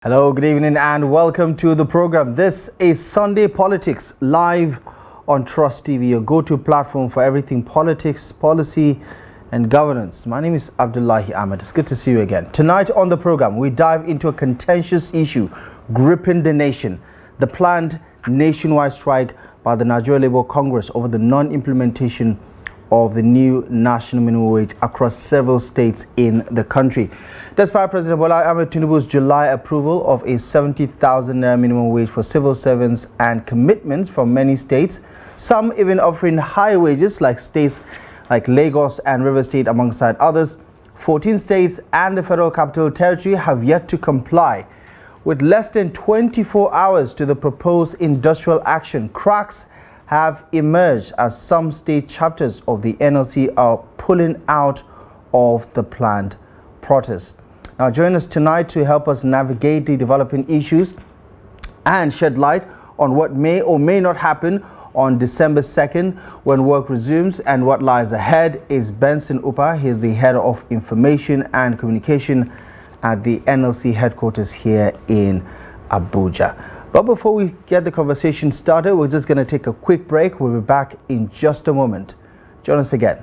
Hello, good evening and welcome to the program. This is Sunday Politics live on TrustTv, your go-to platform for everything politics, policy and governance. My name is Abdullahi Ahmed. It's good to see you again. Tonight on the program, we dive into a contentious issue gripping the nation, the planned nationwide strike by the Nigeria Labour Congress over the non-implementation of the new national minimum wage across several states in the country. Despite President Ahmed Tinubu's July approval of a 70,000 minimum wage for civil servants and commitments from many states, some even offering higher wages like states like Lagos and River State alongside others, 14 states and the Federal Capital Territory have yet to comply. With less than 24 hours to the proposed industrial action, cracks have emerged as some state chapters of the NLC are pulling out of the planned protest. Now, join us tonight to help us navigate the developing issues and shed light on what may or may not happen on December 2nd when work resumes and what lies ahead is Benson Upa. He is the head of information and communication at the NLC headquarters here in Abuja. But before we get the conversation started, we're just going to take a quick break. We'll be back in just a moment. Join us again.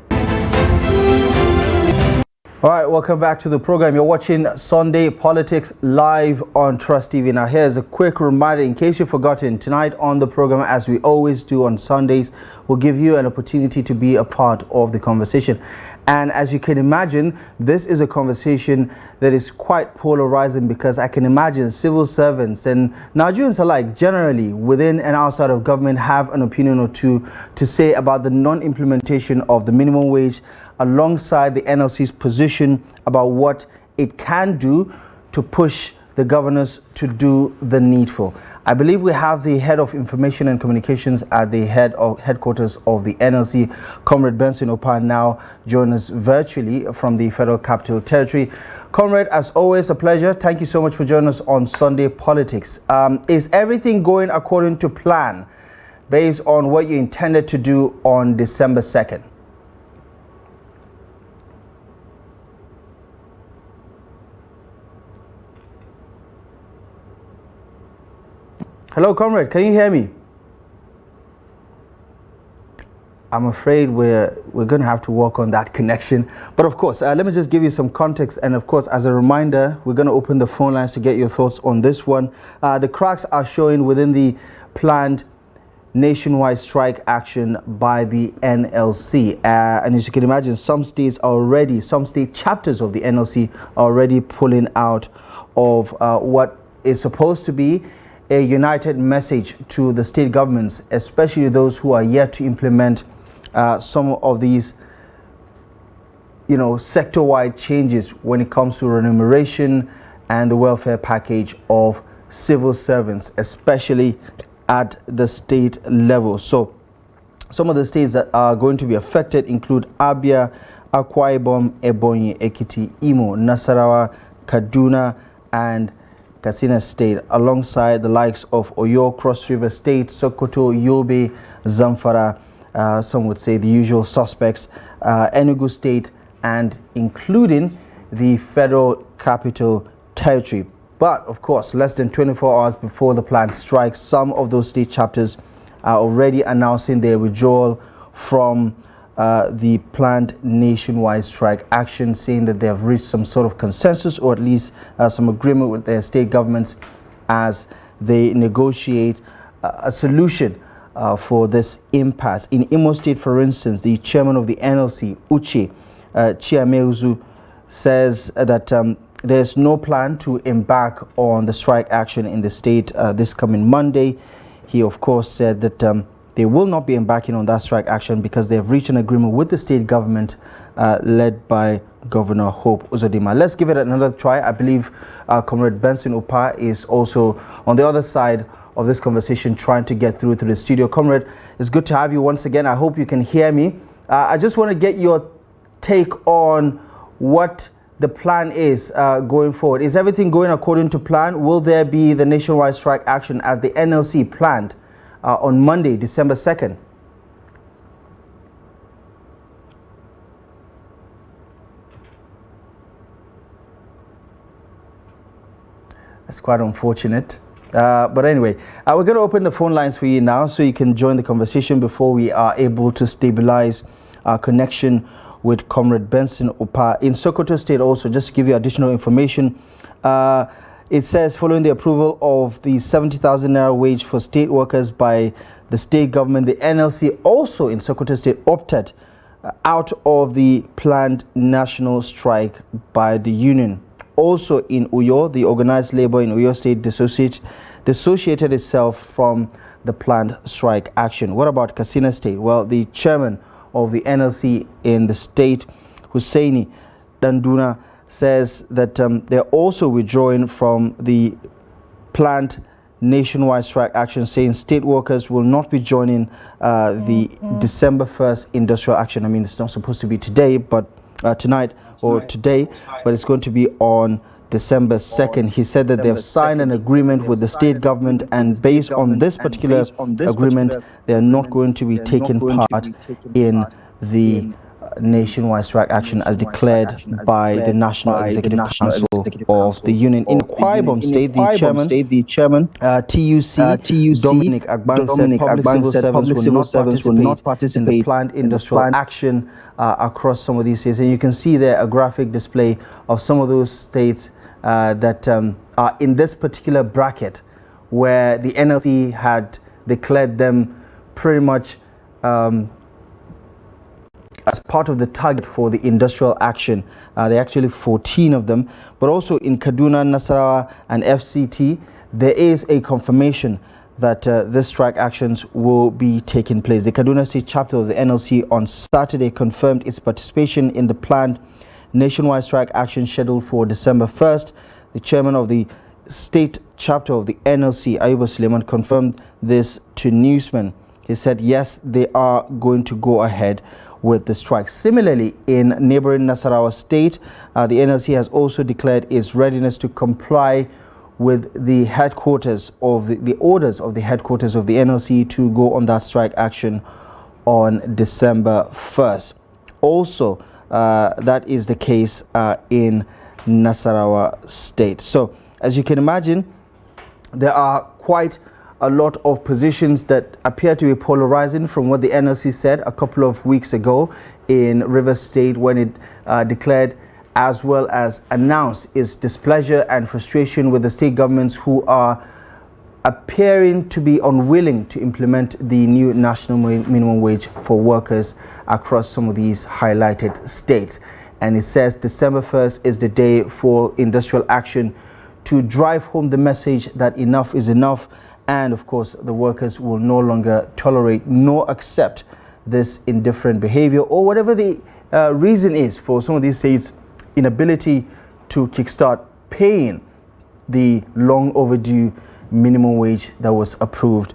All right, welcome back to the program. You're watching Sunday Politics live on TrustTv. Now, here's a quick reminder in case you've forgotten. Tonight on the program, as we always do on Sundays, we'll give you an opportunity to be a part of the conversation. And as you can imagine, this is a conversation that is quite polarizing because I can imagine civil servants and Nigerians alike generally within and outside of government have an opinion or two to say about the non-implementation of the minimum wage alongside the NLC's position about what it can do to push the governors to do the needful. I believe we have the head of information and communications at the headquarters of the NLC, Comrade Benson Upa, now join us virtually from the Federal Capital Territory. Comrade, as always, a pleasure. Thank you so much for joining us on Sunday Politics. Is everything going according to plan based on what you intended to do on December 2nd? Hello, comrade. Can you hear me? I'm afraid we're going to have to work on that connection. But of course, let me just give you some context. And of course, as a reminder, we're going to open the phone lines to get your thoughts on this one. The cracks are showing within the planned nationwide strike action by the NLC. And as you can imagine, some state chapters of the NLC are already pulling out of what is supposed to be a united message to the state governments, especially those who are yet to implement some of these, sector-wide changes when it comes to remuneration and the welfare package of civil servants, especially at the state level. So some of the states that are going to be affected include Abia, Akwa Ibom, Ebonyi, Ekiti, Imo, Nasarawa, Kaduna, and Katsina State, alongside the likes of Oyo, Cross River State, Sokoto, Yobe, Zamfara, some would say the usual suspects, Enugu State, and including the Federal Capital Territory. But of course, less than 24 hours before the planned strike, some of those state chapters are already announcing their withdrawal from the planned nationwide strike action, saying that they have reached some sort of consensus or at least some agreement with their state governments as they negotiate a solution for this impasse. In Imo State, for instance, the chairman of the NLC, Uche Chiameuzu, says that there's no plan to embark on the strike action in the state this coming Monday. He, of course, said that they will not be embarking on that strike action because they have reached an agreement with the state government led by Governor Hope Uzodinma. Let's give it another try. I believe Comrade Benson Upa is also on the other side of this conversation trying to get through to the studio. Comrade, it's good to have you once again. I hope you can hear me. I just want to get your take on what the plan is going forward. Is everything going according to plan? Will there be the nationwide strike action as the NLC planned on Monday, December 2nd? It's quite unfortunate. But anyway, we're going to open the phone lines for you now so you can join the conversation before we are able to stabilize our connection with Comrade Benson Opa in Sokoto State. Also, just to give you additional information, it says following the approval of the 70,000 naira wage for state workers by the state government, the NLC also in Sokoto State opted out of the planned national strike by the union. Also in Uyo, the organized labor in Uyo State dissociated itself from the planned strike action. What about Katsina State? Well, the chairman of the NLC in the state, Hussaini Danduna, says that they're also withdrawing from the planned nationwide strike action, saying state workers will not be joining the December 1st industrial action. I mean, it's not supposed to be today, but tonight or today, but it's going to be on December 2nd. He said that they've signed an agreement with the state government, and based on this particular agreement, they are not going to be taking part in the nationwide strike action as declared by the National Executive Council of the Union. In Akwa Ibom State, the chairman, TUC, Dominic Agban, said public civil servants will not participate in the planned industrial action across some of these states. And you can see there a graphic display of some of those states that are in this particular bracket, where the NLC had declared them pretty much as part of the target for the industrial action. There are actually 14 of them. But also in Kaduna, Nasarawa and FCT, there is a confirmation that this strike actions will be taking place. The Kaduna State chapter of the NLC on Saturday confirmed its participation in the planned nationwide strike action scheduled for December 1st. The chairman of the state chapter of the NLC, Ayuba Suleiman, confirmed this to newsmen. He said, yes, they are going to go ahead with the strike. Similarly, in neighboring Nasarawa State, the NLC has also declared its readiness to comply with the headquarters of the orders of the headquarters of the NLC to go on that strike action on December 1st. Also, that is the case in Nasarawa State. So, as you can imagine, there are quite a lot of positions that appear to be polarizing from what the NLC said a couple of weeks ago in Rivers State, when it declared as well as announced its displeasure and frustration with the state governments who are appearing to be unwilling to implement the new national minimum wage for workers across some of these highlighted states. And it says December 1st is the day for industrial action to drive home the message that enough is enough. And of course, the workers will no longer tolerate nor accept this indifferent behavior, or whatever the reason is for some of these states' inability to kickstart paying the long overdue minimum wage that was approved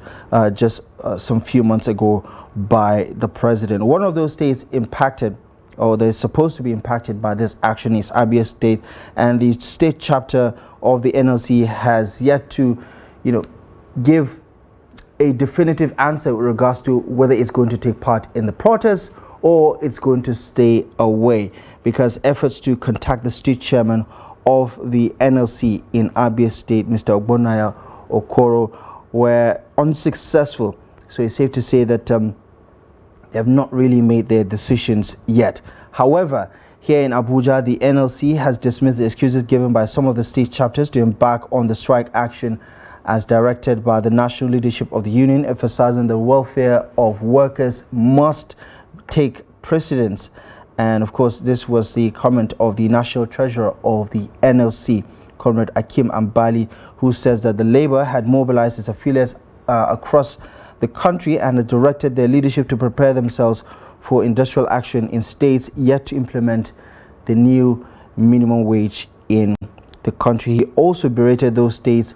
just some few months ago by the president. One of those states impacted, or they're supposed to be impacted by this action, is Abia State, and the state chapter of the NLC has yet to, give a definitive answer with regards to whether it's going to take part in the protest or it's going to stay away, because efforts to contact the state chairman of the NLC in Abia State, Mr. Ogbonnaya Okoro, were unsuccessful. So it's safe to say that they have not really made their decisions yet. However, here in Abuja, the NLC has dismissed the excuses given by some of the state chapters to embark on the strike action as directed by the national leadership of the union, emphasizing the welfare of workers must take precedence. And of course, this was the comment of the national treasurer of the NLC, Comrade Akim Ambali, who says that the labor had mobilized its affiliates across the country and has directed their leadership to prepare themselves for industrial action in states yet to implement the new minimum wage in the country. He also berated those states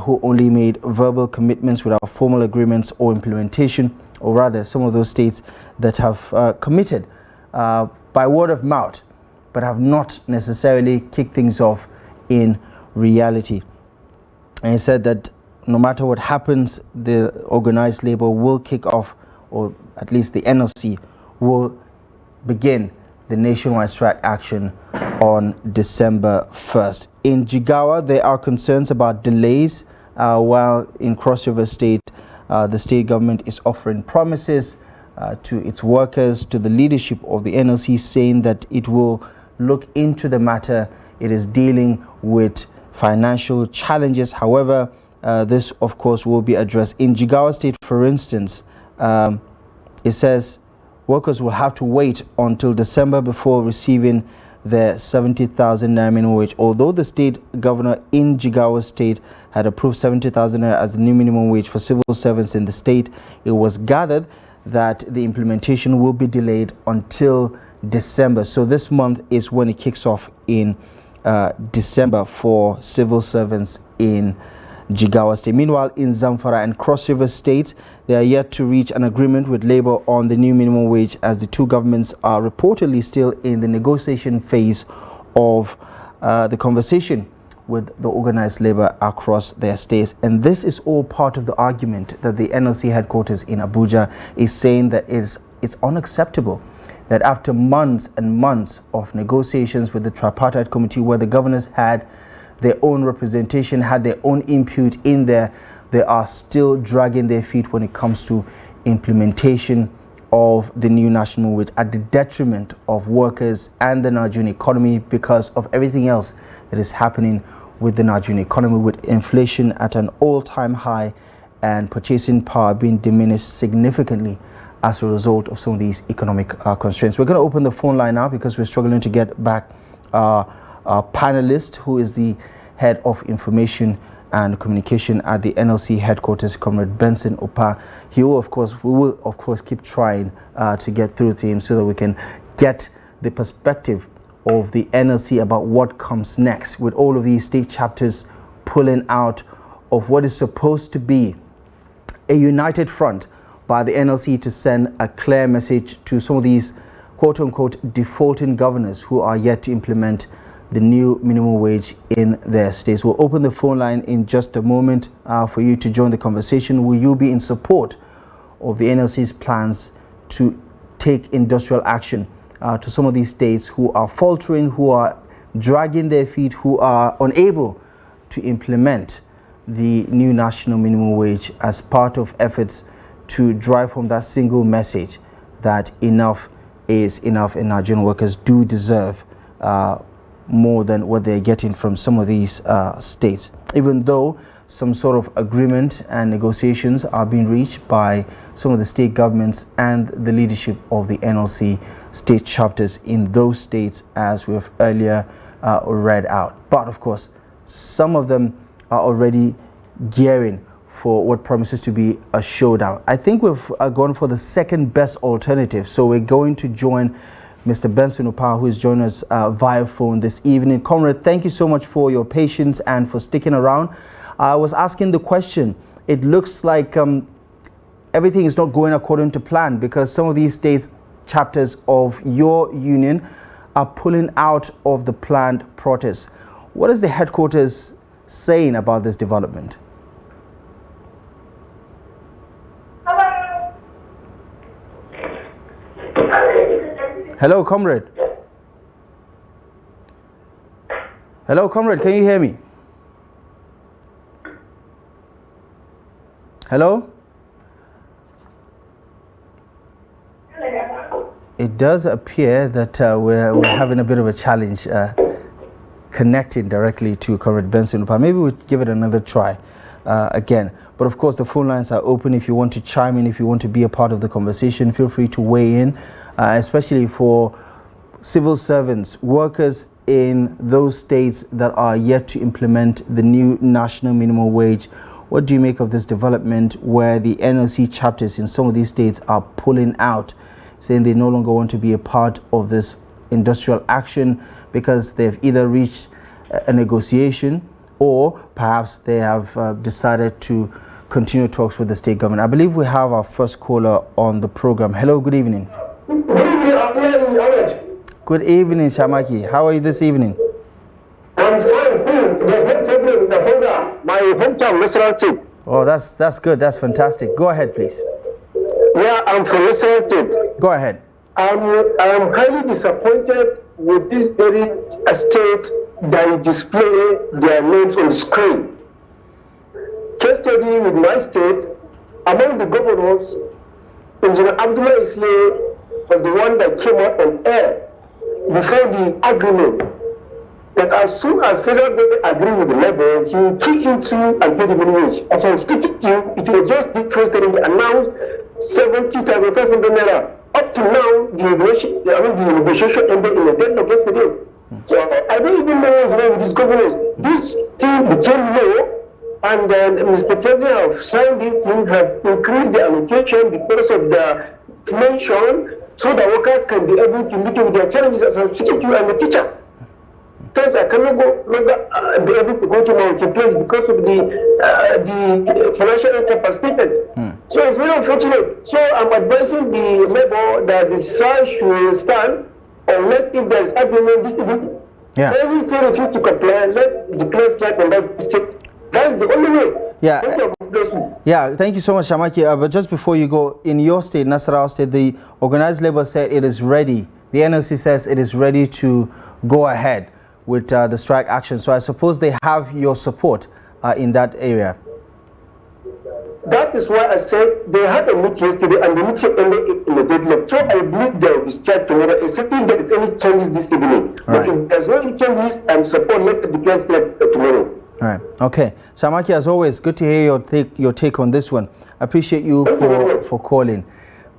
who only made verbal commitments without formal agreements or implementation, or rather some of those states that have committed by word of mouth but have not necessarily kicked things off in reality. And he said that no matter what happens, the organized labor will kick off, or at least the NLC will begin the nationwide strike action on December 1st. In Jigawa, there are concerns about delays, while in Cross River State, the state government is offering promises to its workers, to the leadership of the NLC, saying that it will look into the matter. It is dealing with financial challenges. However, this, of course, will be addressed. In Jigawa State, for instance, it says workers will have to wait until December before receiving their 70,000 naira minimum wage. Although the state governor in Jigawa State had approved 70,000 naira as the new minimum wage for civil servants in the state, it was gathered that the implementation will be delayed until December. So this month is when it kicks off in December for civil servants in Jigawa State. Meanwhile, in Zamfara and Cross River States, they are yet to reach an agreement with Labour on the new minimum wage, as the two governments are reportedly still in the negotiation phase of the conversation with the organized labour across their states. And this is all part of the argument that the NLC headquarters in Abuja is saying that it's unacceptable that after months and months of negotiations with the tripartite committee, where the governors had their own representation, had their own input in there, they are still dragging their feet when it comes to implementation of the new national wage, at the detriment of workers and the Nigerian economy, because of everything else that is happening with the Nigerian economy, with inflation at an all-time high and purchasing power being diminished significantly as a result of some of these economic constraints. We're going to open the phone line now because we're struggling to get back our panelist, who is the head of information and communication at the NLC headquarters, Comrade Benson Opa. We will of course keep trying to get through to him so that we can get the perspective of the NLC about what comes next, with all of these state chapters pulling out of what is supposed to be a united front by the NLC to send a clear message to some of these quote-unquote defaulting governors who are yet to implement the new minimum wage in their states. We'll open the phone line in just a moment for you to join the conversation. Will you be in support of the NLC's plans to take industrial action to some of these states who are faltering, who are dragging their feet, who are unable to implement the new national minimum wage as part of efforts to drive home that single message that enough is enough and Nigerian workers do deserve more than what they're getting from some of these states, even though some sort of agreement and negotiations are being reached by some of the state governments and the leadership of the NLC state chapters in those states, as we've earlier read out. But of course, some of them are already gearing for what promises to be a showdown. I think we've gone for the second best alternative, so we're going to join Mr. Benson Opa, who is joining us via phone this evening. Comrade, thank you so much for your patience and for sticking around. I was asking the question, it looks like everything is not going according to plan, because some of these states chapters of your union are pulling out of the planned protest. What is the headquarters saying about this development? Hello, comrade. Hello, comrade. Can you hear me? Hello? It does appear that we're having a bit of a challenge connecting directly to Comrade Benson. Maybe we'll give it another try again. But of course, the phone lines are open. If you want to chime in, if you want to be a part of the conversation, feel free to weigh in, especially for civil servants, workers in those states that are yet to implement the new national minimum wage. What do you make of this development where the NLC chapters in some of these states are pulling out, saying they no longer want to be a part of this industrial action because they've either reached a negotiation or perhaps they have decided to continue talks with the state government? I believe we have our first caller on the program. Hello, good evening. Good evening, Shamaki. How are you this evening? I'm fine. My hometown, National State. Oh, that's good. That's fantastic. Go ahead, please. Yeah, I'm from National State. Go ahead. I'm highly disappointed with this very state that display their names on the screen. Case study with my state, among the governors, Engineer Abdullahi was the one that came out on air before the agreement that as soon as federal government agree with the labor, he will key into and pay the minimum wage. As I'm speaking to you, it was just the president announced 70,500 naira. Up to now, the negotiation ended in a deadlock yesterday. So I don't even know what's wrong with these governors. This thing became law, and then Mr. President have signed this thing, have increased the allocation because of the mention, so that workers can be able to meet with their challenges. As I'm speaking to you, I'm a teacher. Sometimes I cannot be able to go to my place because of the financial incapacitated. So it's very unfortunate. So I'm advising the labor that the strike should stand unless if there is agreement this evening. Yeah. Every state refuse to comply, let declare strike on that state. That's the only way. Yeah. Yeah, thank you so much, Shamaki. But just before you go, in your state, Nasarawa State, the organized labor said it is ready. The NLC says it is ready to go ahead with the strike action. So I suppose they have your support in that area. That is why I said they had a meeting yesterday and the meeting ended in the deadlock. So I believe there will be strike tomorrow, except if there is any changes this evening. But if there's no changes, I'm support let the declare strike tomorrow. All right. Okay. Shamaki, as always, good to hear your take on this one. I appreciate you for calling.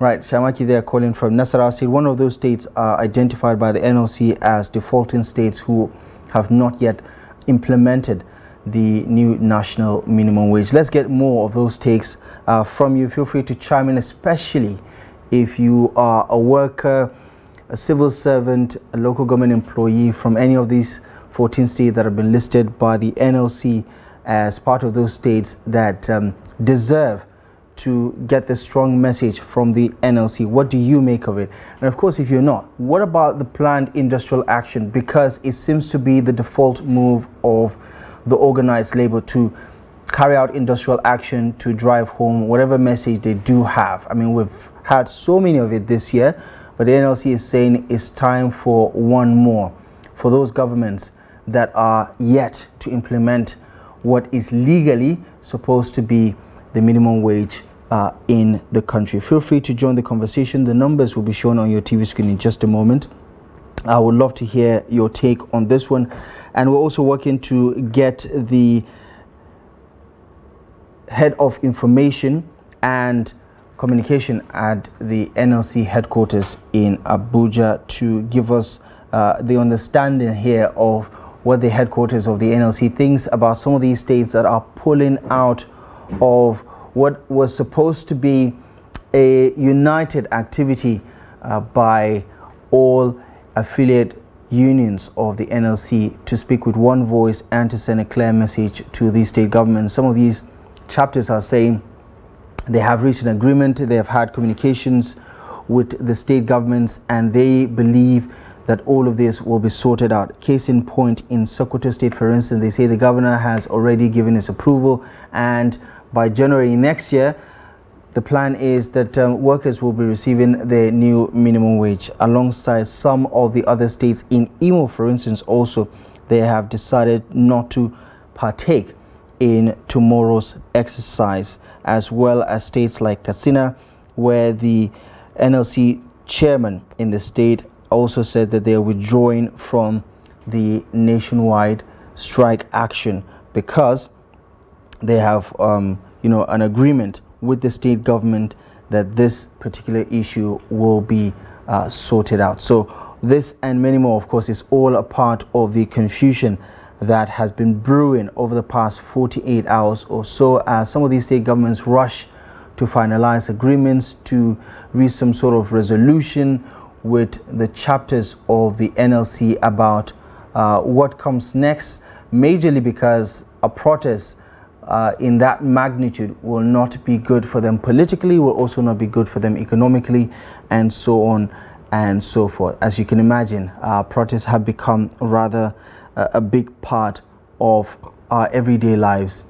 Right, Shamaki there calling from Nasarawa State. One of those states are identified by the NLC as defaulting states who have not yet implemented the new national minimum wage. Let's get more of those takes from you. Feel free to chime in, especially if you are a worker, a civil servant, a local government employee from any of these 14 states that have been listed by the NLC as part of those states that deserve to get the strong message from the NLC. What do you make of it? And of course, if you're not, what about the planned industrial action? Because it seems to be the default move of the organized labor to carry out industrial action to drive home whatever message they do have. I mean, we've had so many of it this year, but the NLC is saying it's time for one more for those governments that are yet to implement what is legally supposed to be the minimum wage in the country. Feel free to join the conversation. The numbers will be shown on your TV screen in just a moment. I would love to hear your take on this one. And we're also working to get the head of information and communication at the NLC headquarters in Abuja to give us the understanding here of what the headquarters of the NLC thinks about some of these states that are pulling out of what was supposed to be a united activity by all affiliate unions of the NLC to speak with one voice and to send a clear message to these state governments. Some of these chapters are saying they have reached an agreement, they have had communications with the state governments, and they believe that all of this will be sorted out. Case in point, in Sokoto State, for instance, they say the governor has already given his approval, and by January next year, the plan is that workers will be receiving their new minimum wage alongside some of the other states. In Imo, for instance, also, they have decided not to partake in tomorrow's exercise, as well as states like Katsina, where the NLC chairman in the state also said that they are withdrawing from the nationwide strike action because they have an agreement with the state government that this particular issue will be sorted out. So this and many more, of course, is all a part of the confusion that has been brewing over the past 48 hours or so as some of these state governments rush to finalize agreements to reach some sort of resolution with the chapters of the NLC about what comes next, majorly because a protest in that magnitude will not be good for them politically, will also not be good for them economically, and so on and so forth. As you can imagine, protests have become rather a big part of our everyday lives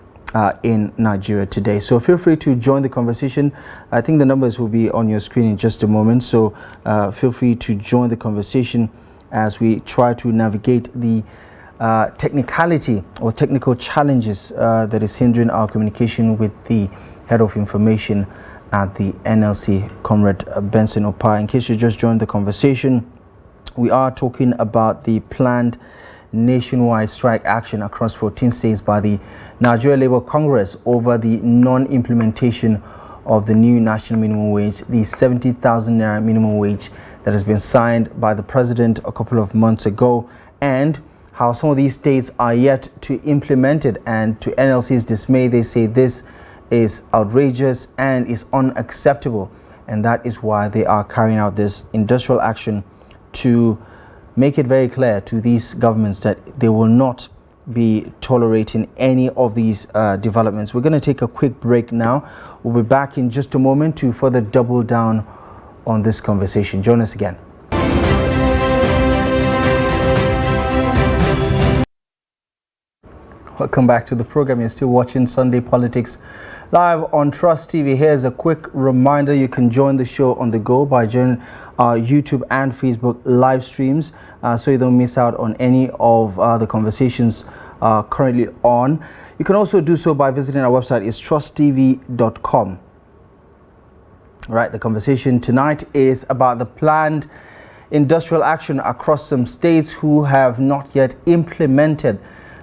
in Nigeria today. So feel free to join the conversation. I think the numbers will be on your screen in just a moment, so feel free to join the conversation as we try to navigate the technicality or technical challenges that is hindering our communication with the head of information at the NLC, Comrade Benson Opa. In case you just joined the conversation, we are talking about the planned nationwide strike action across 14 states by the Nigeria Labour Congress over the non-implementation of the new national minimum wage, the 70,000 naira minimum wage that has been signed by the president a couple of months ago, and how some of these states are yet to implement it. And to NLC's dismay, they say this is outrageous and is unacceptable, and that is why they are carrying out this industrial action to make it very clear to these governments that they will not be tolerating any of these developments. We're going to take a quick break now. We'll be back in just a moment to further double down on this conversation. Join us again. Welcome back to the program. You're still watching Sunday Politics live on Trust TV. Here's a quick reminder: you can join the show on the go by joining our YouTube and Facebook live streams, so you don't miss out on any of the conversations currently on. You can also do so by visiting our website. It's TrustTv.com. Right, the conversation tonight is about the planned industrial action across some states who have not yet implemented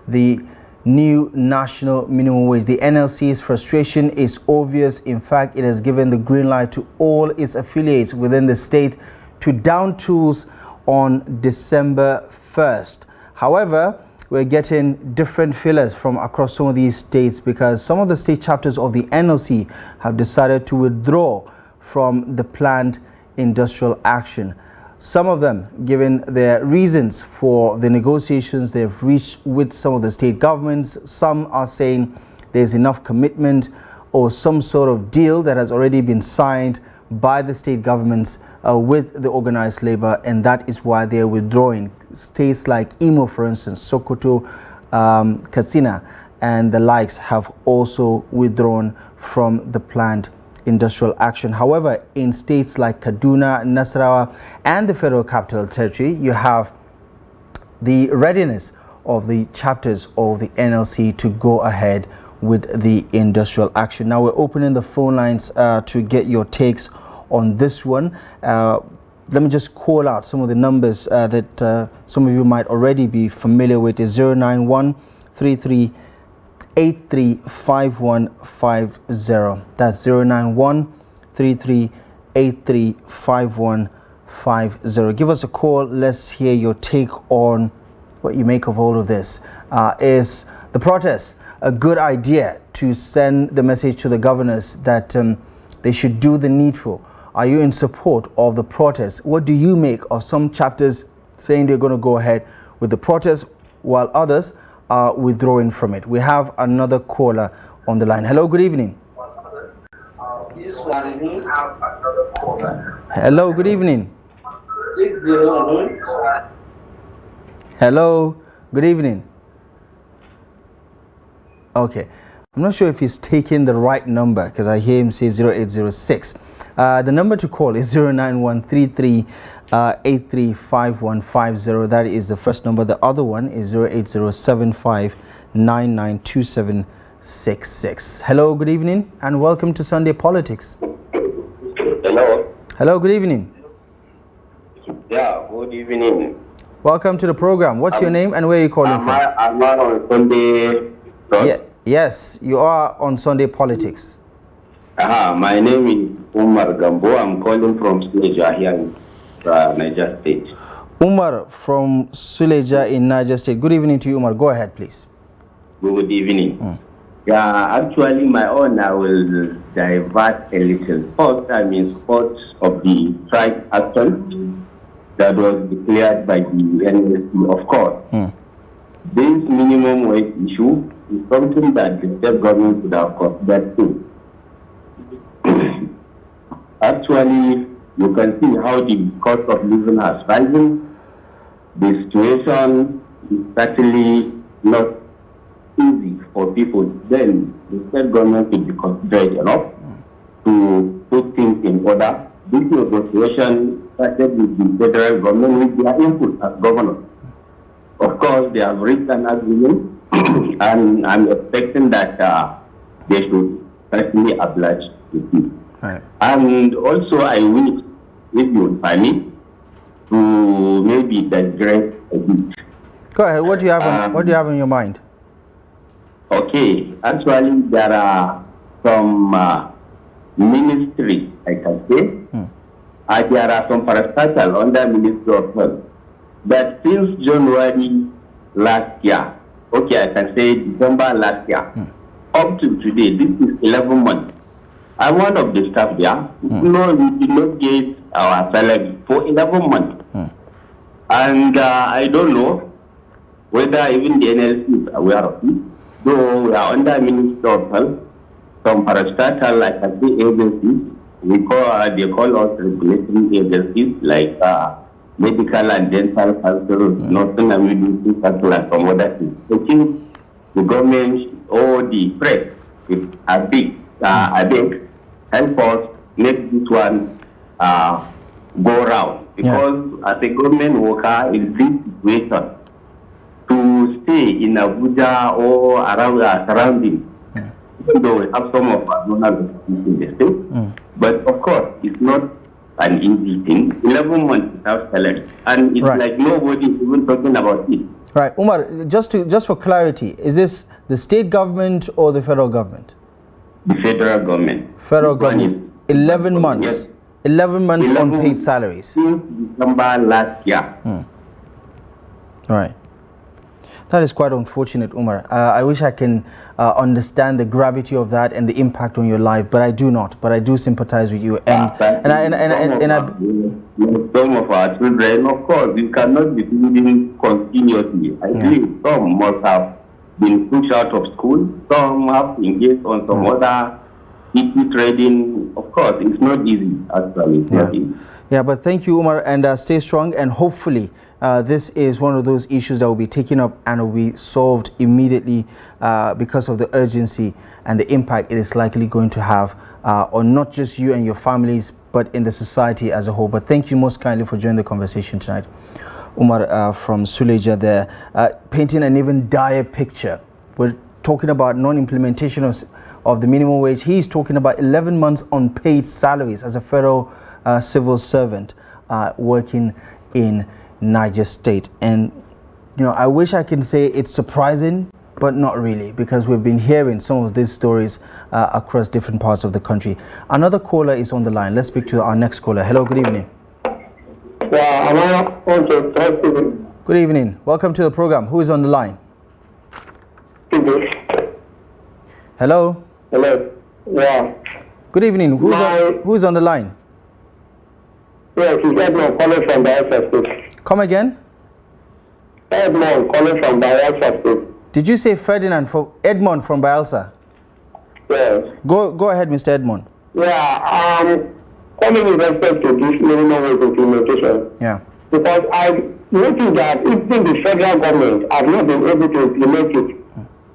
the new national minimum wage. The NLC's frustration is obvious. In fact, it has given the green light to all its affiliates within the state to down tools on December 1st. However, we're getting different feelers from across some of these states because some of the state chapters of the NLC have decided to withdraw from the planned industrial action. Some of them giving their reasons for the negotiations they've reached with some of the state governments. Some are saying there's enough commitment or some sort of deal that has already been signed by the state governments with the organized labor, and that is why they're withdrawing. States like Imo, for instance, Sokoto, Katsina, and the likes have also withdrawn from the planned industrial action. However, in states like Kaduna, Nasarawa, and the Federal Capital Territory, you have the readiness of the chapters of the NLC to go ahead with the industrial action. Now we're opening the phone lines to get your takes on this one. Let me just call out some of the numbers that some of you might already be familiar with. Is 09133 835150. That's 09133835150. Give us a call. Let's hear your take on what you make of all of this. Is the protest a good idea to send the message to the governors that they should do the needful? Are you in support of the protest? What do you make of some chapters saying they're going to go ahead with the protest while others are withdrawing from it? We have another caller on the line. Hello, good evening. Hello, good evening. Hello, good evening. Okay, I'm not sure if he's taking the right number because I hear him say 0806. The number to call is 09133 835150. That is the first number. The other one is 08075992766. Hello, good evening, and welcome to Sunday Politics. Hello. Hello, good evening. Yeah, good evening. Welcome to the program. What's your name and where are you calling from? Am I on Sunday? Yes, you are on Sunday Politics. My name is Umar Gambo. I'm calling from Suleja here in Niger State. Umar from Suleja in Niger State. Good evening to you, Umar. Go ahead, please. Good evening. Yeah, actually, my own, I will divert a little. First, I'm in support of the strike action that was declared by the NLC, of course. This minimum wage issue is something that the state government would have considered too. Actually, you can see how the cost of living has risen. The situation is certainly not easy for people. Then the state government will be considerate enough to put things in order. This negotiation started with the federal government with their input as governors. Of course, they have reached an agreement, and I'm expecting that they should certainly oblige with it. Right. And also, I wish, if you would permit, to maybe digress a bit. Go ahead. What do you have? What do you have in your mind? Okay, actually, there are some ministries, I can say. There are some parastatals under Ministry of Health that since January last year, okay, I can say December last year, up to today, this is 11 months. I'm one of the staff there. No, we did not get our salary for 11 months. And I don't know whether even the NLC is aware of it. Though we are under Ministry of Health, some parastatal, like I say, agencies, they call us regulatory agencies like medical and dental council, nursing and midwifery council, and some other things. I think the government or the press, if a big, help us make this one go round. Because as a government worker in this situation, to stay in Abuja or around our surroundings, even though we have some of our donors in the state, but of course, it's not an easy thing. 11 months without salary, and it's like nobody is even talking about it. Right, Umar. Just for clarity, is this the state government or the federal government? The federal government. Federal government. 11 months. Yes. 11 months unpaid salaries. Since December last year. Right. That is quite unfortunate, Umar. I wish I can understand the gravity of that and the impact on your life, but I do not. But I do sympathize with you. And some of our children, of course, we cannot be feeding continuously. I believe some must have been pushed out of school. Some have engaged on some other trading. Of course, it's not easy. Actually, it's not easy. Yeah, but thank you, Umar, and stay strong. And hopefully, this is one of those issues that will be taken up and will be solved immediately because of the urgency and the impact it is likely going to have on not just you and your families, but in the society as a whole. But thank you most kindly for joining the conversation tonight. Umar from Suleja there, painting an even dire picture. We're talking about non-implementation of the minimum wage. He's talking about 11 months unpaid salaries as a federal civil servant working in Niger State. And you know, I wish I can say it's surprising, but not really, because we've been hearing some of these stories across different parts of the country. Another caller is on the line. Let's speak to our next caller. Hello, good evening. Yeah, good evening. Welcome to the program. Who is on the line? Hello. Hello. Yeah. Good evening. Who's on the line? Yes, it's Edmond calling from Bayelsa State. Come again? Edmond calling from Bayelsa State. Did you say Ferdinand from Edmond from Bayelsa? Yes. Go ahead, Mr. Edmond. Yeah, calling in respect to this minimum wage implementation. Yeah. Because I noticed that even the federal government has not been able to implement it.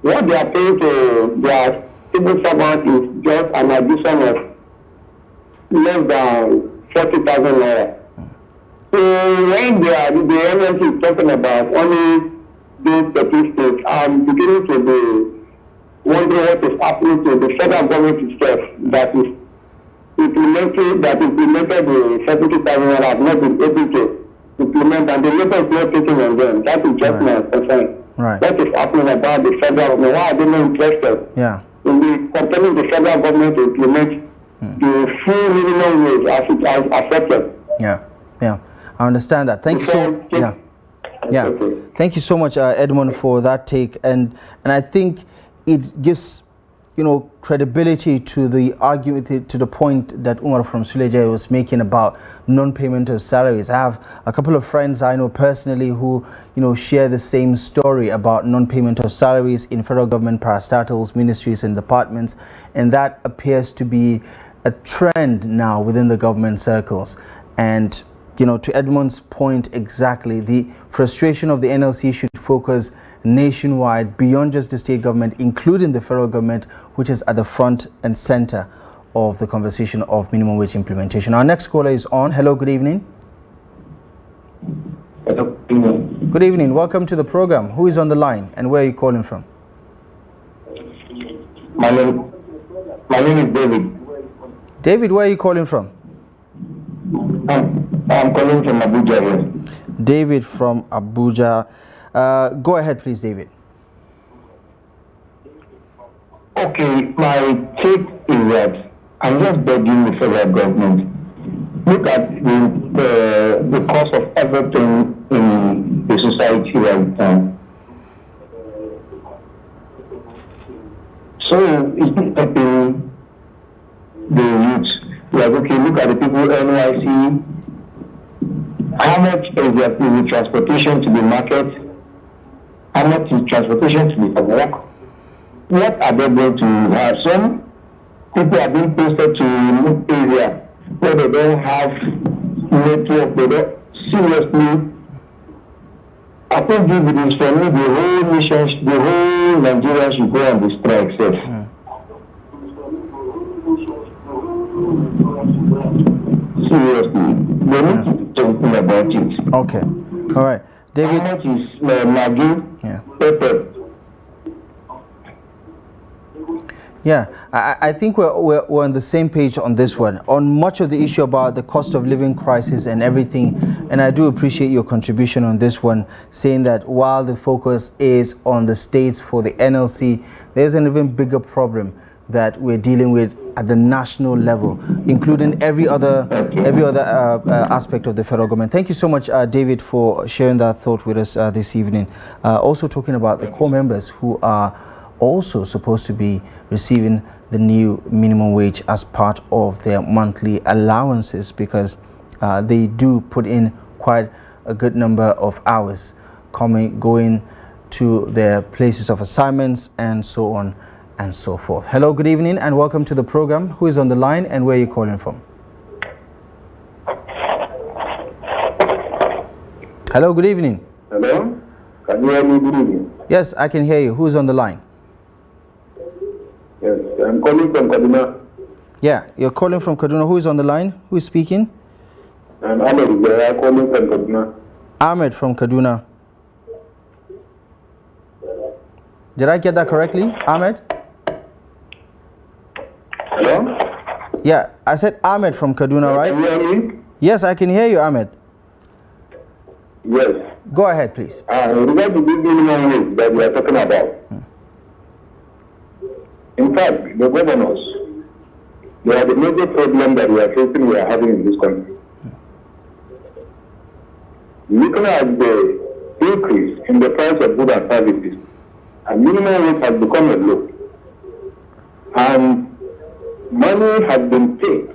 What they are paying to their civil servants is just an addition of less than 40,000 naira. So when the NLC is talking about only those statistics, I'm beginning to be wondering what is happening to the federal government itself that is implemented the 70,000 naira has not been able to implement, and the labor is not taking on them. That is just my concern. Right. What is happening about the federal government? Why are they not interested in compelling the federal government to implement the full minimum wage as it has affected? Yeah, I understand that. Thank you so Thank you so much, Edmond, for that take, and I think it gives credibility to the argument, to the point that Umar from Suleja was making about non-payment of salaries. I have a couple of friends I know personally who share the same story about non-payment of salaries in federal government parastatals, ministries and departments, and that appears to be a trend now within the government circles. And to Edmond's point exactly, the frustration of the NLC should focus nationwide beyond just the state government, including the federal government, which is at the front and center of the conversation of minimum wage implementation. Our next caller is on. Hello, good evening. Good evening. Welcome to the program. Who is on the line and where are you calling from? My name is David. David, where are you calling from? I'm calling from Abuja here. David from Abuja. Go ahead, please, David. Okay, my take is that I'm just begging the federal government. Look at the cost of everything in the society right now. So it's not helping the youth. Like, okay, look at the people NYC. How much is the transportation to the market? How much is transportation to the work? What are they going to have? Some people are being posted to remote area where they don't have network. They don't seriously. I think if it is for me, the whole nation, the whole Nigeria should go on the strike. Seriously, they need to do something about it. Okay. All right. David. How much is Maggie? Yeah. Pepper? Yeah, I think we're on the same page on this one, on much of the issue about the cost of living crisis and everything. And I do appreciate your contribution on this one, saying that while the focus is on the states for the NLC, there's an even bigger problem that we're dealing with at the national level, including every other aspect of the federal government. Thank you so much, David, for sharing that thought with us this evening. Also talking about the core members who are also supposed to be receiving the new minimum wage as part of their monthly allowances, because they do put in quite a good number of hours going to their places of assignments and so on and so forth. Hello, good evening and welcome to the program. Who is on the line and where are you calling from? Hello, good evening. Hello? Can you hear me? Good evening. Yes, I can hear you. Who is on the line? Yes, I'm calling from Kaduna. Yeah, you're calling from Kaduna. Who is on the line? Who is speaking? I'm Ahmed. I'm calling from Kaduna. Ahmed from Kaduna. Did I get that correctly, Ahmed? Hello? Yeah, I said Ahmed from Kaduna, right? Can you hear me? Yes, I can hear you, Ahmed. Yes. Go ahead, please. Regarding the minimum wage that we are talking about. In fact, the governors, they are the major problem that we are having in this country. Looking at the increase in the price of goods and services, a minimum wage has become a law. And money has been paid.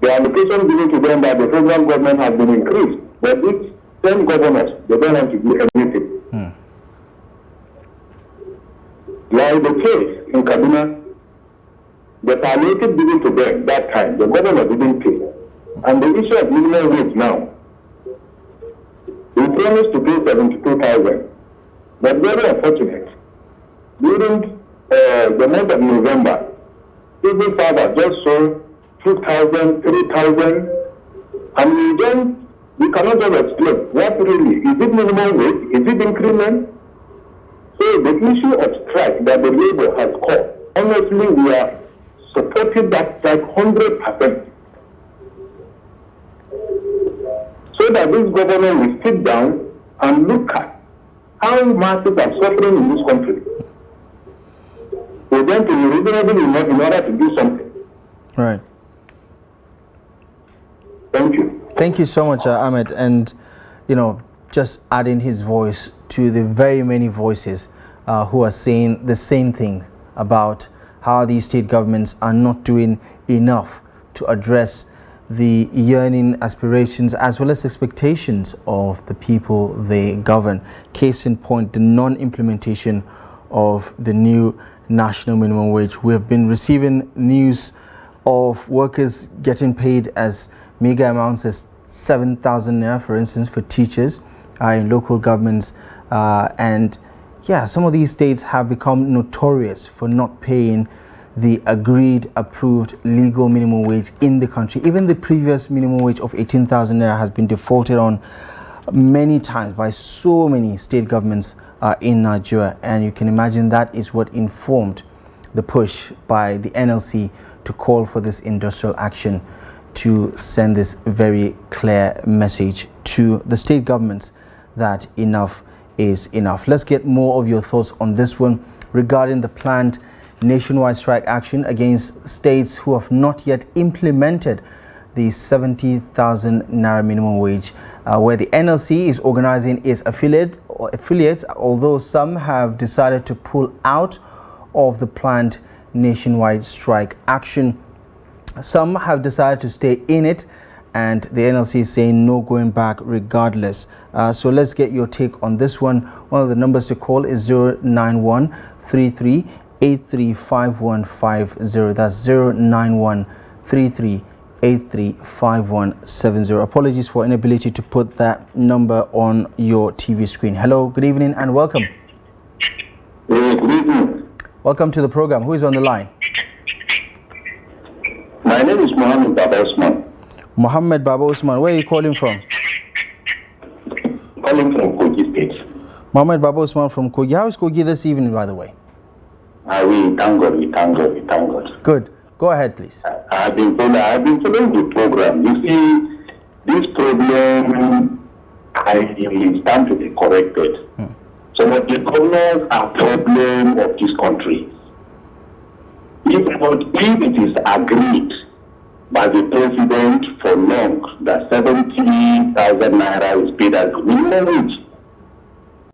The allocation given to them by the federal government has been increased. But these same governors, they don't want to do anything. Like the case in Kaduna, the palliative given to them that time, the governor didn't pay. And the issue of minimum wage now, we promised to pay 72,000. But very unfortunate, during the month of November, civil servants just sold 2,000, 3,000, and we cannot just explain what really, is it minimum wage, is it increment? So the issue of strike that the labor has caused, honestly, we are supporting that strike 100%. So that this government will sit down and look at how masses are suffering in this country. For them to be reasonable enough in order to do something. Right. Thank you. Thank you so much, Ahmed. And, just adding his voice to the very many voices who are saying the same thing about how these state governments are not doing enough to address the yearning aspirations as well as expectations of the people they govern. Case in point, the non-implementation of the new national minimum wage. We have been receiving news of workers getting paid as mega amounts as 7,000 naira, for instance, for teachers in local governments. And yeah, some of these states have become notorious for not paying the agreed, approved legal minimum wage in the country. Even the previous minimum wage of 18,000 naira has been defaulted on many times by so many state governments in Nigeria, and you can imagine that is what informed the push by the NLC to call for this industrial action, to send this very clear message to the state governments that enough is enough. Let's get more of your thoughts on this one regarding the planned nationwide strike action against states who have not yet implemented the 70,000 naira minimum wage, where the NLC is organizing its affiliates, although some have decided to pull out of the planned nationwide strike action. Some have decided to stay in it, and the NLC is saying no going back regardless. So let's get your take on this one. One of the numbers to call is 09133835150. That's 09133835170. Apologies for inability to put that number on your TV screen. Hello, good evening and welcome. Good evening. Welcome to the program. Who is on the line? My name is Mohammed Baba Usman. Mohammed Baba Usman, where are you calling from? Calling from Kogi State. Mohammed Baba Usman from Kogi. How is Kogi this evening, by the way? We thank God, we thank God, we thank God. Good. Go ahead, please. I've been following the program. You see, this problem, it's time to be corrected. Some of the governors are problem of this country. If it is agreed by the president for long that 70,000 naira is paid as the minimum wage,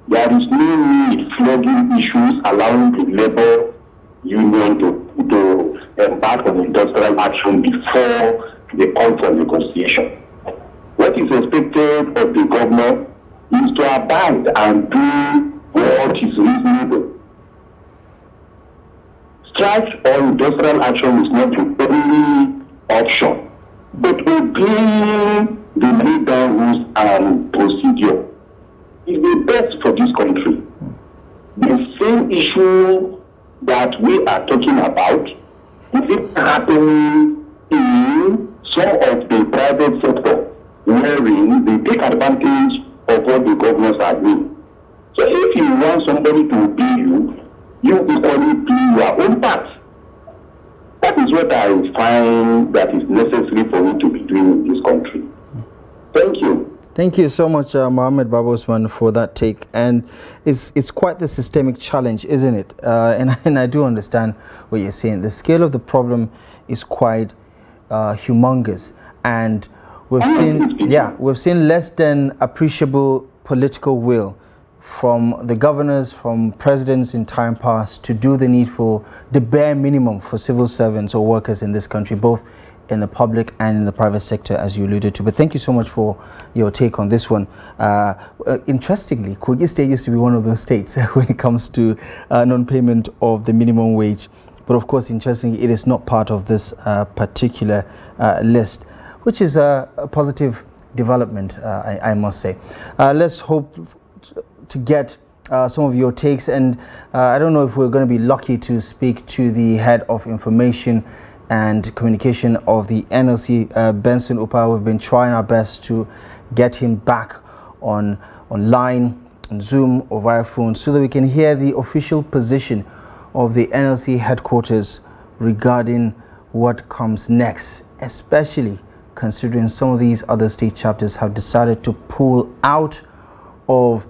there is no need flogging issues allowing the labor union to embark on industrial action before the call for negotiation. What is expected of the governor is to abide and do what is reasonable. Strike or industrial action is not the only option, but obeying the legal rules and procedure is the best for this country. The same issue that we are talking about is it happening in some of the private sector, wherein they take advantage of what the governors are doing. So if you want somebody to obey you, you equally do your own part. That is what I find that is necessary for me to be doing in this country. Thank you. Thank you so much, Mohammed Baba Usman, for that take. And it's quite the systemic challenge, isn't it? And I do understand what you're saying. The scale of the problem is quite humongous, and we've seen less than appreciable political will from the governors, from presidents in time past to do the needful, the bare minimum for civil servants or workers in this country, both in the public and in the private sector, as you alluded to. But thank you so much for your take on this one. Interestingly, Kogi State used to be one of those states when it comes to non-payment of the minimum wage. But of course, interestingly, it is not part of this particular list, which is a positive development, I must say. Let's hope to get some of your takes, and I don't know if we're going to be lucky to speak to the head of information and communication of the NLC, Benson Upa. We've been trying our best to get him back online, on Zoom or via phone, so that we can hear the official position of the NLC headquarters regarding what comes next, especially considering some of these other state chapters have decided to pull out of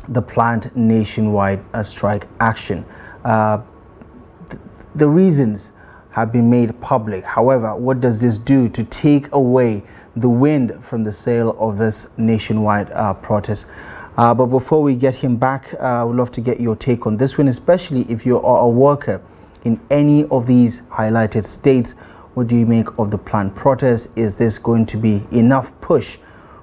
the planned nationwide strike action. The reasons have been made public. However, what does this do to take away the wind from the sail of this nationwide protest? But before we get him back, I would love to get your take on this one, especially if you are a worker in any of these highlighted states. What do you make of the planned protest? Is this going to be enough push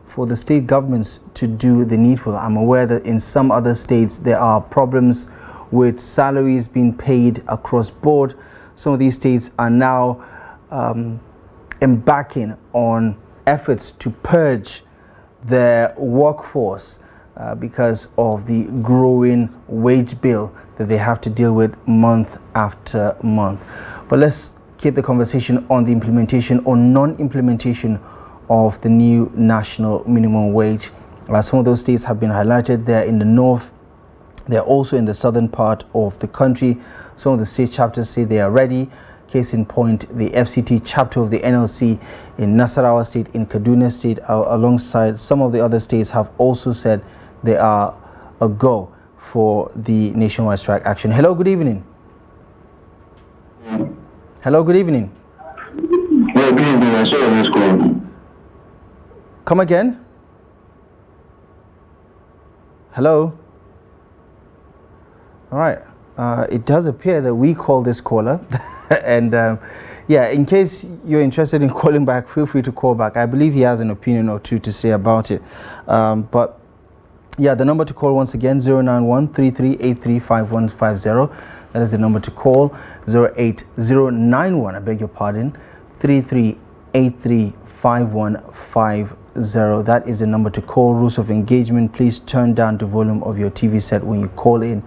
for the state governments to do the needful? I'm aware that in some other states there are problems with salaries being paid across board. Some of these states are now embarking on efforts to purge their workforce because of the growing wage bill that they have to deal with month after month. But let's keep the conversation on the implementation or non-implementation of the new national minimum wage. Some of those states have been highlighted. They're in the north. They're also in the southern part of the country. Some of the state chapters say they are ready. Case in point, the FCT chapter of the NLC in Nasarawa State, in Kaduna State, alongside some of the other states, have also said they are a go for the nationwide strike action. Hello, good evening. Hello, good evening. Yeah, good evening. I saw your missed call. Come again. Hello. All right. It does appear that we call this caller. And yeah, in case you're interested in calling back, feel free to call back. I believe he has an opinion or two to say about it. But yeah, the number to call once again, 091-3383-5150. That is the number to call. 08091, I beg your pardon, 3383-5150. That is the number to call. Rules of engagement: please turn down the volume of your TV set when you call in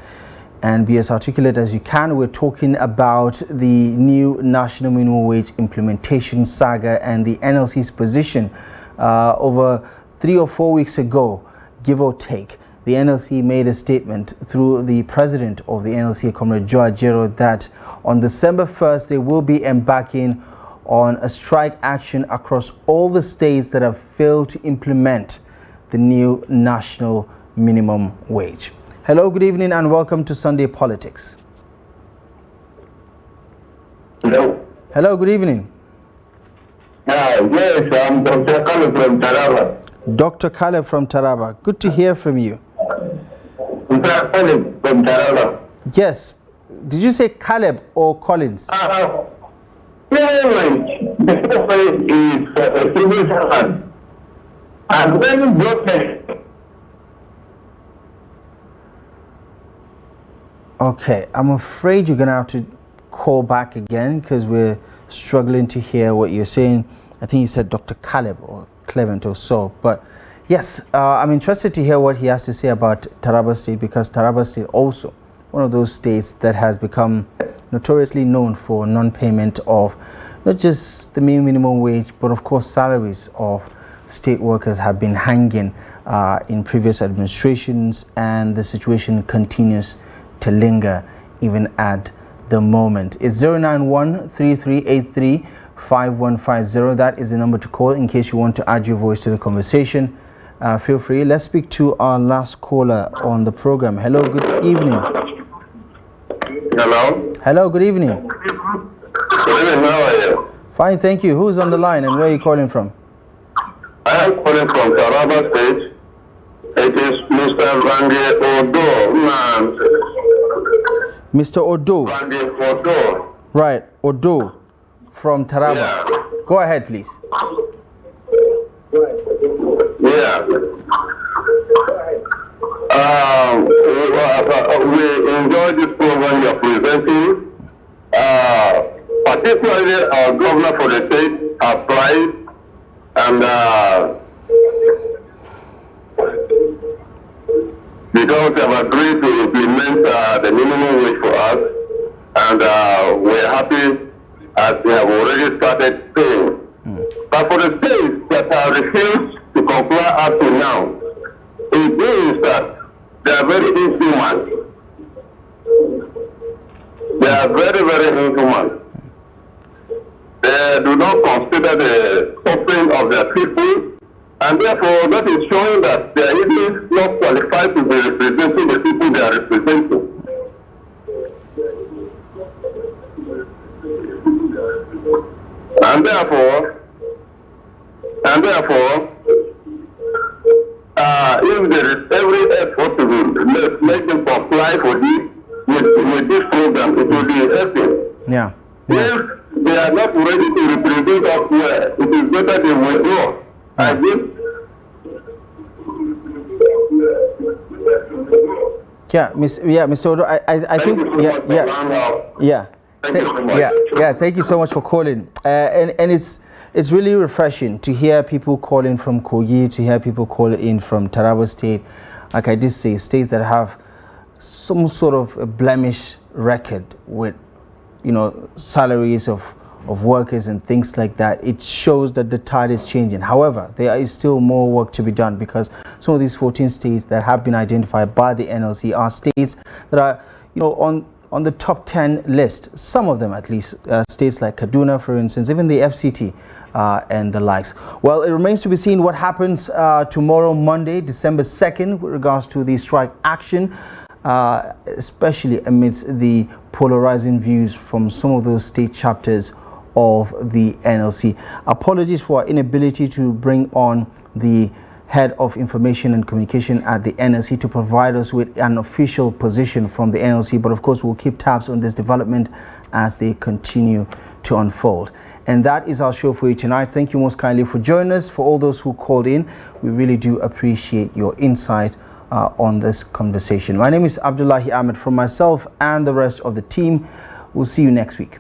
and be as articulate as you can. We're talking about the new national minimum wage implementation saga and the NLC's position. Over 3 or 4 weeks ago, give or take, the NLC made a statement through the president of the NLC, Comrade Joe Ajero, that on December 1st they will be embarking on a strike action across all the states that have failed to implement the new national minimum wage. Hello, good evening, and welcome to Sunday Politics. Hello. Hello, good evening. Yes, I'm Dr. Caleb from Taraba. Dr. Caleb from Taraba. Good to hear from you. Dr. Caleb from Taraba. Yes. Did you say Caleb or Collins? The government is a civil servant. And when government... Okay, I'm afraid you're going to have to call back again because we're struggling to hear what you're saying. I think you said Dr. Caleb or Clement or so. But yes, I'm interested to hear what he has to say about Taraba State, because Taraba State also one of those states that has become notoriously known for non-payment of not just the minimum wage, but of course salaries of state workers have been hanging in previous administrations, and the situation continues to linger even at the moment. It's 091-3383-5150. That is the number to call in case you want to add your voice to the conversation. Feel free. Let's speak to our last caller on the program. Hello, good evening. Hello. Hello, good evening. Good evening, how are you? Fine, thank you. Who's on the line and where are you calling from? I am calling from Taraba State. It is Mr. Range Odo. Mr. Odo. Range Odo. Right, Odo from Taraba. Yeah. Go ahead, please. Yeah. We enjoy this program you are presenting. Particularly our governor for the state applied and because they have agreed to implement the minimum wage for us, and we're happy as they have already started paying. But for the states that have refused to comply up to now, it means that they are very inhuman. They are very, very inhuman. They do not consider the suffering of their people, and therefore that is showing that they are even not qualified to be representing the people they are representing. And therefore, if there is every effort to make them comply for this with this program, it will be helping. Yeah. If they are not ready to represent us well, it is better they withdraw. I think. Mr. Odo, I think, thank you so much for calling. And it's really refreshing to hear people calling from Kogi, to hear people call in from Taraba State. like I did say, states that have some sort of a blemish record with, you know, salaries of workers and things like that, it shows that the tide is changing. However, there is still more work to be done, because some of these 14 states that have been identified by the NLC are states that are, you know, on the top 10 list. Some of them, at least, states like Kaduna, for instance, even the FCT and the likes. Well, it remains to be seen what happens tomorrow, Monday, December 2nd, with regards to the strike action, especially amidst the polarizing views from some of those state chapters of the NLC. Apologies for our inability to bring on the head of information and communication at the NLC to provide us with an official position from the NLC, but of course we'll keep tabs on this development as they continue to unfold. And that is our show for you tonight. Thank you most kindly for joining us. For all those who called in, we really do appreciate your insight on this conversation. My name is Abdullahi Ahmed. From myself and the rest of the team, we'll see you next week.